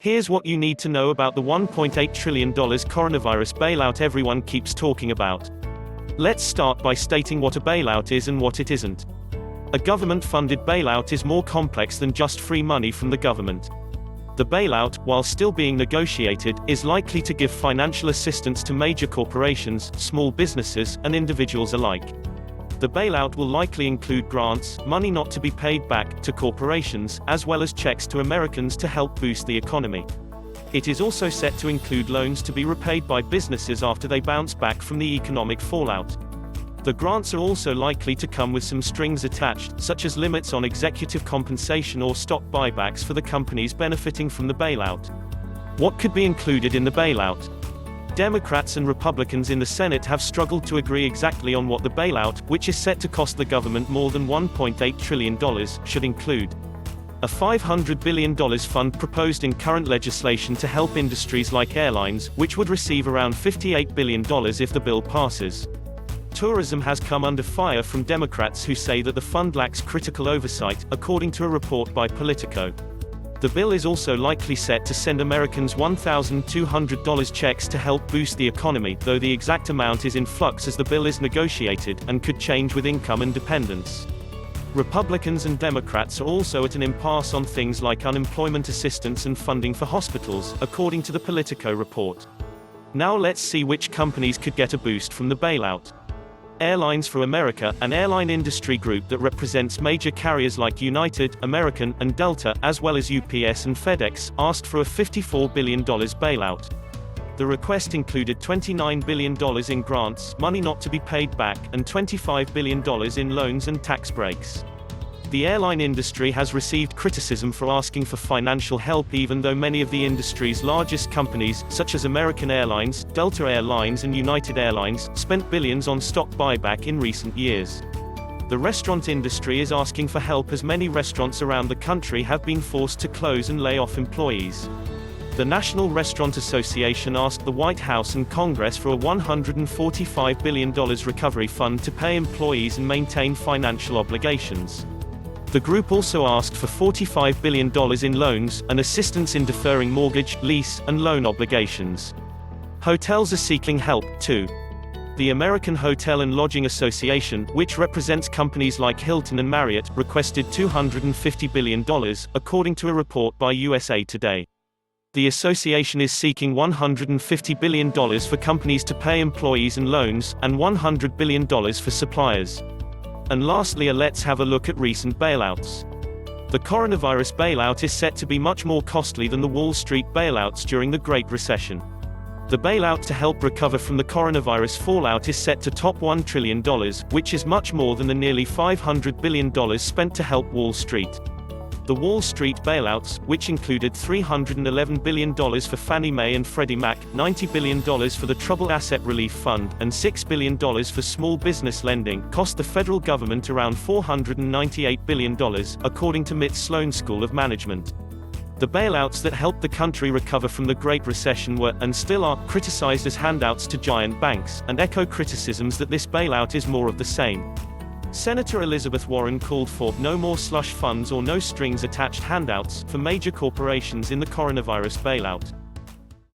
Here's what you need to know about the $1.8 trillion coronavirus bailout everyone keeps talking about. Let's start by stating what a bailout is and what it isn't. A government-funded bailout is more complex than just free money from the government. The bailout, while still being negotiated, is likely to give financial assistance to major corporations, small businesses, and individuals alike. The bailout will likely include grants, money not to be paid back, to corporations, as well as checks to Americans to help boost the economy. It is also set to include loans to be repaid by businesses after they bounce back from the economic fallout. The grants are also likely to come with some strings attached, such as limits on executive compensation or stock buybacks for the companies benefiting from the bailout. What could be included in the bailout? Democrats and Republicans in the Senate have struggled to agree exactly on what the bailout, which is set to cost the government more than $1.8 trillion, should include. A $500 billion fund proposed in current legislation to help industries like airlines, which would receive around $58 billion if the bill passes. Tourism has come under fire from Democrats who say that the fund lacks critical oversight, according to a report by Politico. The bill is also likely set to send Americans $1,200 checks to help boost the economy, though the exact amount is in flux as the bill is negotiated, and could change with income and dependence. Republicans and Democrats are also at an impasse on things like unemployment assistance and funding for hospitals, according to the Politico report. Now let's see which companies could get a boost from the bailout. Airlines for America, an airline industry group that represents major carriers like United, American, and Delta, as well as UPS and FedEx, asked for a $54 billion bailout. The request included $29 billion in grants, money not to be paid back, and $25 billion in loans and tax breaks. The airline industry has received criticism for asking for financial help even though many of the industry's largest companies, such as American Airlines, Delta Air Lines and United Airlines, spent billions on stock buyback in recent years. The restaurant industry is asking for help as many restaurants around the country have been forced to close and lay off employees. The National Restaurant Association asked the White House and Congress for a $145 billion recovery fund to pay employees and maintain financial obligations. The group also asked for $45 billion in loans, and assistance in deferring mortgage, lease, and loan obligations. Hotels are seeking help, too. The American Hotel and Lodging Association, which represents companies like Hilton and Marriott, requested $250 billion, according to a report by USA Today. The association is seeking $150 billion for companies to pay employees and loans, and $100 billion for suppliers. And lastly, let's have a look at recent bailouts. The coronavirus bailout is set to be much more costly than the Wall Street bailouts during the Great Recession. The bailout to help recover from the coronavirus fallout is set to top $1 trillion, which is much more than the nearly $500 billion spent to help Wall Street. The Wall Street bailouts, which included $311 billion for Fannie Mae and Freddie Mac, $90 billion for the Troubled Asset Relief Fund, and $6 billion for small business lending, cost the federal government around $498 billion, according to MIT's Sloan School of Management. The bailouts that helped the country recover from the Great Recession were, and still are, criticized as handouts to giant banks, and echo criticisms that this bailout is more of the same. Senator Elizabeth Warren called for no more slush funds or no strings attached handouts for major corporations in the coronavirus bailout.